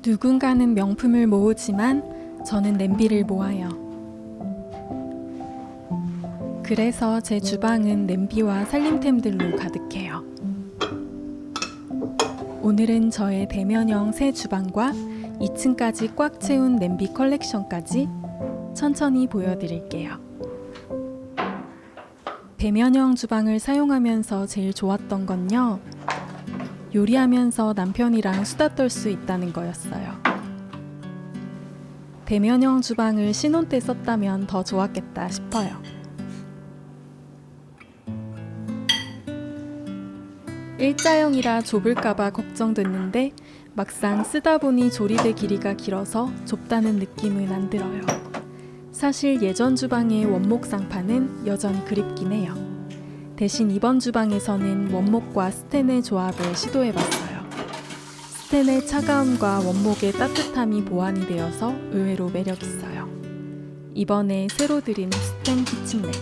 누군가는 명품을 모으지만 저는 냄비를 모아요. 그래서 제 주방은 냄비와 살림템들로 가득해요. 오늘은 저의 대면형 새 주방과 2층까지 꽉 채운 냄비 컬렉션까지 천천히 보여드릴게요. 대면형 주방을 사용하면서 제일 좋았던 건요, 요리하면서 남편이랑 수다 떨 수 있다는 거였어요. 대면형 주방을 신혼 때 썼다면 더 좋았겠다 싶어요. 일자형이라 좁을까봐 걱정됐는데 막상 쓰다 보니 조리대 길이가 길어서 좁다는 느낌은 안 들어요. 사실 예전 주방의 원목 상판은 여전히 그립긴 해요. 대신 이번 주방에서는 원목과 스텐의 조합을 시도해봤어요. 스텐의 차가움과 원목의 따뜻함이 보완이 되어서 의외로 매력있어요. 이번에 새로 들인 스텐 키친넷.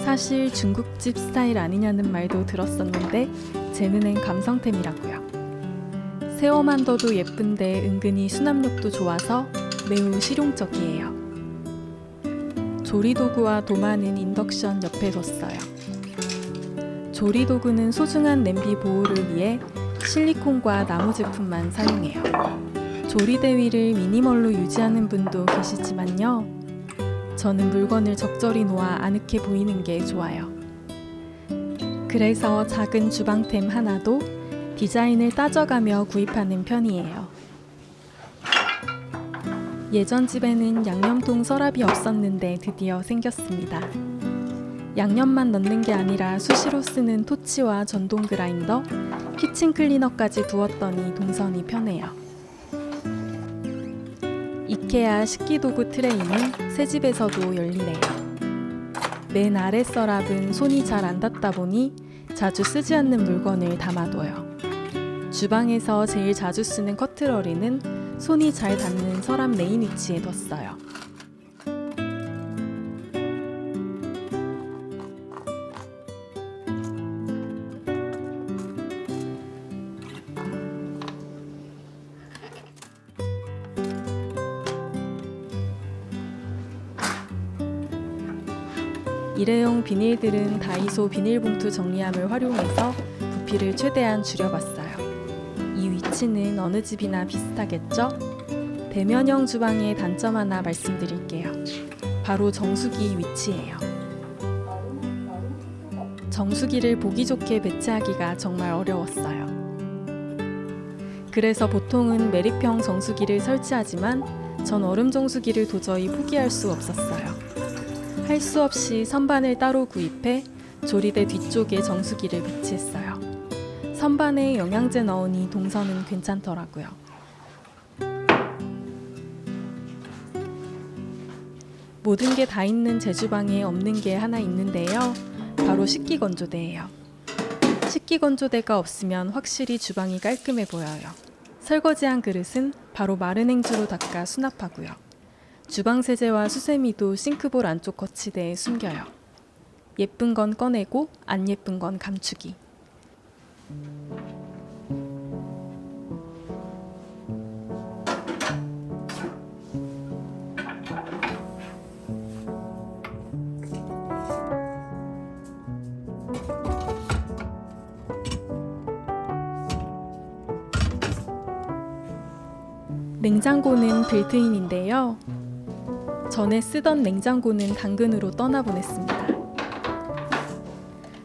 사실 중국집 스타일 아니냐는 말도 들었었는데 제 눈엔 감성템이라고요. 세워만 둬도 예쁜데 은근히 수납력도 좋아서 매우 실용적이에요. 조리도구와 도마는 인덕션 옆에 뒀어요. 조리도구는 소중한 냄비 보호를 위해 실리콘과 나무 제품만 사용해요. 조리대 위를 미니멀로 유지하는 분도 계시지만요, 저는 물건을 적절히 놓아 아늑해 보이는 게 좋아요. 그래서 작은 주방템 하나도 디자인을 따져가며 구입하는 편이에요. 예전 집에는 양념통 서랍이 없었는데 드디어 생겼습니다. 양념만 넣는 게 아니라 수시로 쓰는 토치와 전동 그라인더, 키친 클리너까지 두었더니 동선이 편해요. 이케아 식기도구 트레이는 새 집에서도 열리네요. 맨 아래 서랍은 손이 잘 안 닿다 보니 자주 쓰지 않는 물건을 담아둬요. 주방에서 제일 자주 쓰는 커트러리는 손이 잘 닿는 서랍 메인 위치에 뒀어요. 일회용 비닐들은 다이소 비닐봉투 정리함을 활용해서 부피를 최대한 줄여봤어요. 이 위치는 어느 집이나 비슷하겠죠? 대면형 주방의 단점 하나 말씀드릴게요. 바로 정수기 위치예요. 정수기를 보기 좋게 배치하기가 정말 어려웠어요. 그래서 보통은 매립형 정수기를 설치하지만 전 얼음 정수기를 도저히 포기할 수 없었어요. 할 수 없이 선반을 따로 구입해 조리대 뒤쪽에 정수기를 배치했어요. 선반에 영양제 넣으니 동선은 괜찮더라고요. 모든 게 다 있는 제 주방에 없는 게 하나 있는데요. 바로 식기건조대예요. 식기건조대가 없으면 확실히 주방이 깔끔해 보여요. 설거지한 그릇은 바로 마른 행주로 닦아 수납하고요. 주방 세제와 수세미도 싱크볼 안쪽 거치대에 숨겨요. 예쁜 건 꺼내고 안 예쁜 건 감추기. 냉장고는 빌트인인데요. 전에 쓰던 냉장고는 당근으로 떠나보냈습니다.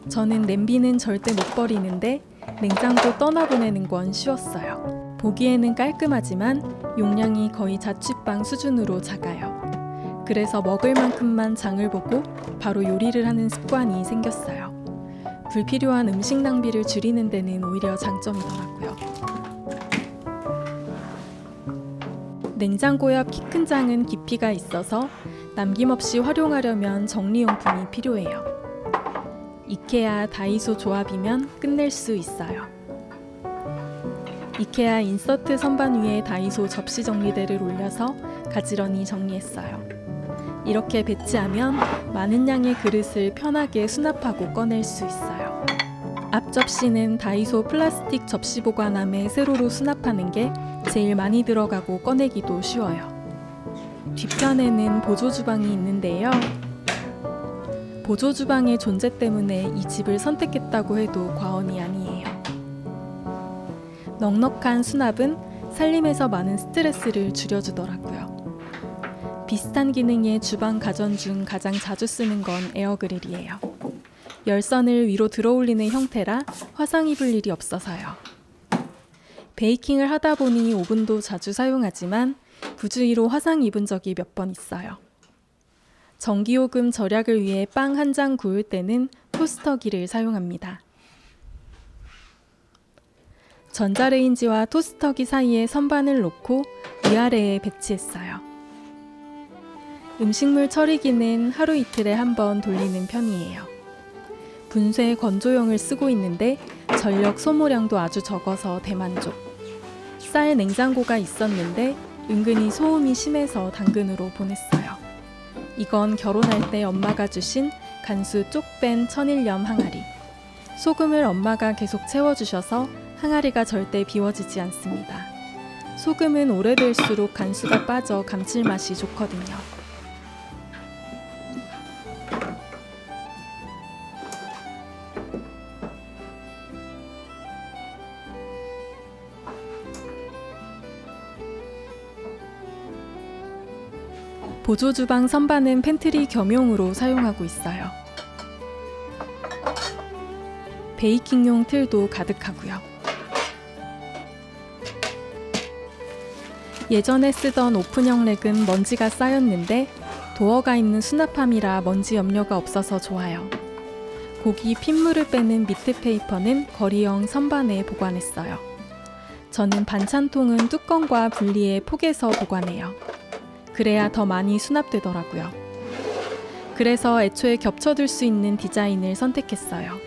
저는 냄비는 절대 못 버리는데 냉장고 떠나보내는 건 쉬웠어요. 보기에는 깔끔하지만 용량이 거의 자취방 수준으로 작아요. 그래서 먹을 만큼만 장을 보고 바로 요리를 하는 습관이 생겼어요. 불필요한 음식 낭비를 줄이는 데는 오히려 장점이더라고요. 냉장고 옆 키 큰 장은 깊이가 있어서 남김없이 활용하려면 정리용품이 필요해요. 이케아, 다이소 조합이면 끝낼 수 있어요. 이케아 인서트 선반 위에 다이소 접시 정리대를 올려서 가지런히 정리했어요. 이렇게 배치하면 많은 양의 그릇을 편하게 수납하고 꺼낼 수 있어요. 앞 접시는 다이소 플라스틱 접시 보관함에 세로로 수납하는 게 제일 많이 들어가고 꺼내기도 쉬워요. 뒤편에는 보조 주방이 있는데요. 보조 주방의 존재 때문에 이 집을 선택했다고 해도 과언이 아니에요. 넉넉한 수납은 살림에서 많은 스트레스를 줄여주더라고요. 비슷한 기능의 주방 가전 중 가장 자주 쓰는 건 에어그릴이에요. 열선을 위로 들어올리는 형태라 화상 입을 일이 없어서요. 베이킹을 하다 보니 오븐도 자주 사용하지만 부주의로 화상 입은 적이 몇 번 있어요. 전기요금 절약을 위해 빵 한 장 구울 때는 토스터기를 사용합니다. 전자레인지와 토스터기 사이에 선반을 놓고 위아래에 배치했어요. 음식물 처리기는 하루 이틀에 한 번 돌리는 편이에요. 분쇄 건조용을 쓰고 있는데 전력 소모량도 아주 적어서 대만족. 쌀 냉장고가 있었는데 은근히 소음이 심해서 당근으로 보냈어요. 이건 결혼할 때 엄마가 주신 간수 쪽 뺀 천일염 항아리. 소금을 엄마가 계속 채워주셔서 항아리가 절대 비워지지 않습니다. 소금은 오래될수록 간수가 빠져 감칠맛이 좋거든요. 보조 주방 선반은 팬트리 겸용으로 사용하고 있어요. 베이킹용 틀도 가득하고요. 예전에 쓰던 오픈형 랙은 먼지가 쌓였는데 도어가 있는 수납함이라 먼지 염려가 없어서 좋아요. 고기 핏물을 빼는 미트 페이퍼는 거리형 선반에 보관했어요. 저는 반찬통은 뚜껑과 분리해 폭에서 보관해요. 그래야 더 많이 수납되더라고요. 그래서 애초에 겹쳐둘 수 있는 디자인을 선택했어요.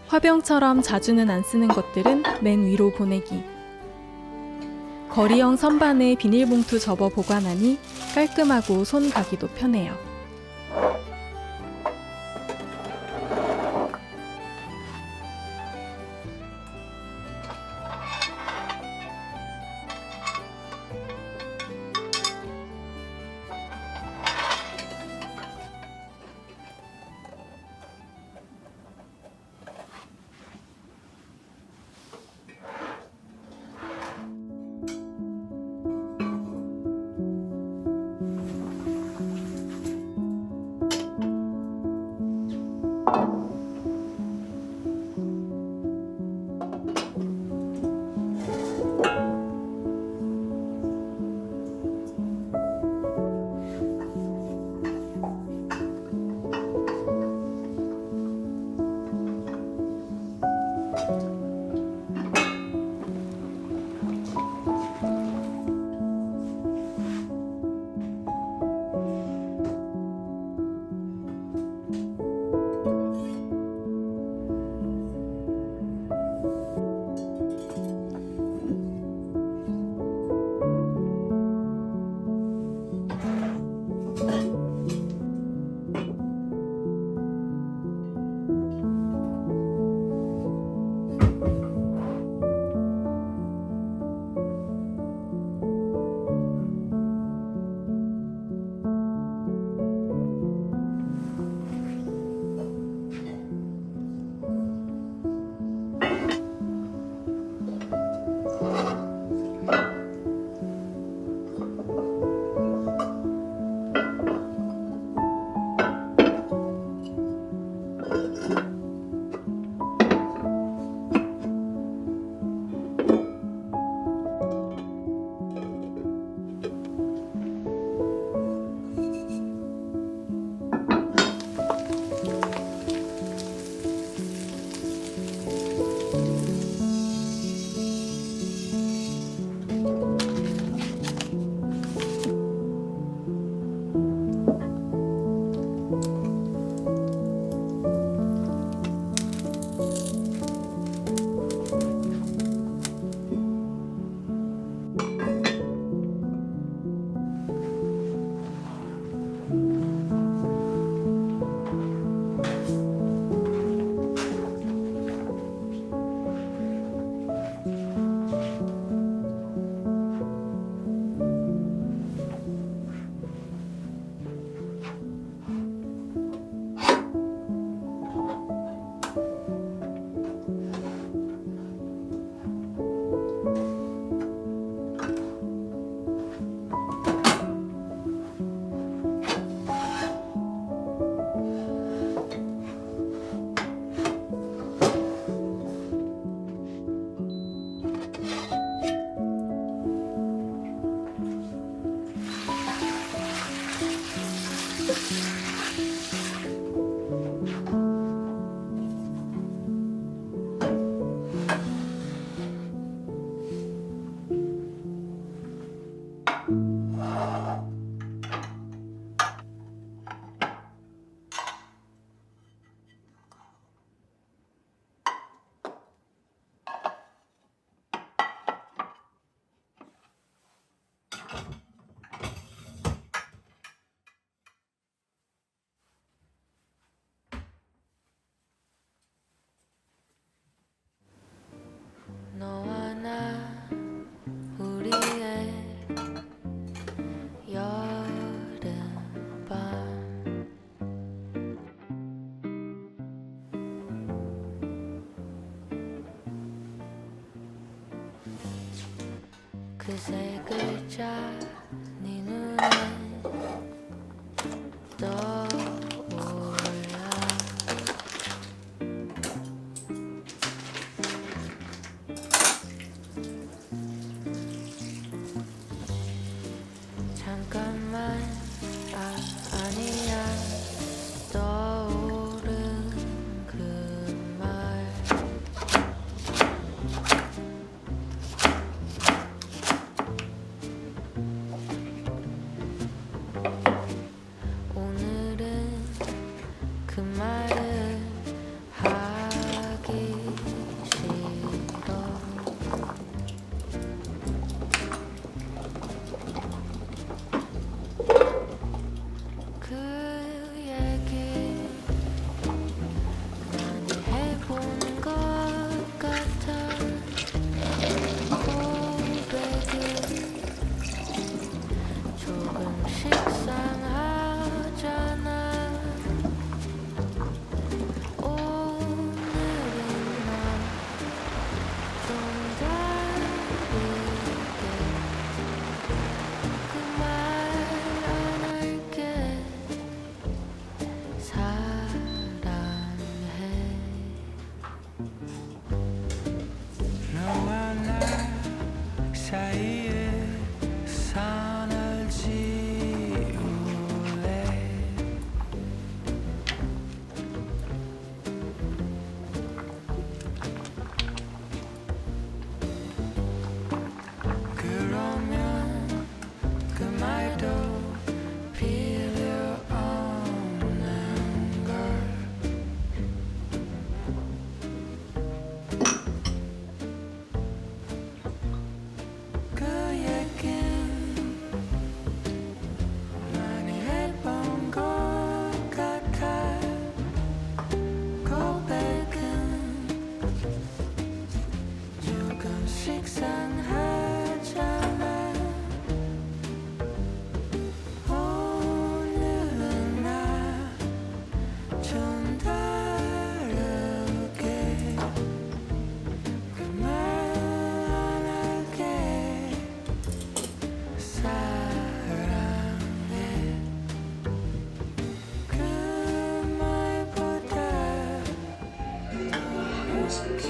화병처럼 자주는 안 쓰는 것들은 맨 위로 보내기. 거리형 선반에 비닐봉투 접어 보관하니 깔끔하고 손 가기도 편해요. 너와 나 우리의 여름밤 그 세 글자 네 눈에 떠올라 잠깐만 아니야 떠오른 그 말 오늘은 그 말을 하기 싫어 그 얘기 많이 해본 것 같아 고백은 조금씩 상하잖아 오늘은 난 좀 다르게 그 말 안 할게 사랑해 너와 나 사이에 선을 지울래 그러면 그 말도 필요 없는 걸 그 얘긴 많이 해본 것 같아 고백은 조금씩 상하잖아 오늘은 나 좀 다르게 그 말 안 할게 사랑해 그 말보다 보여줄게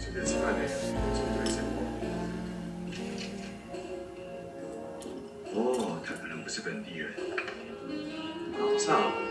这个期盼的这个对象。哦，他可能不是本地人。马上。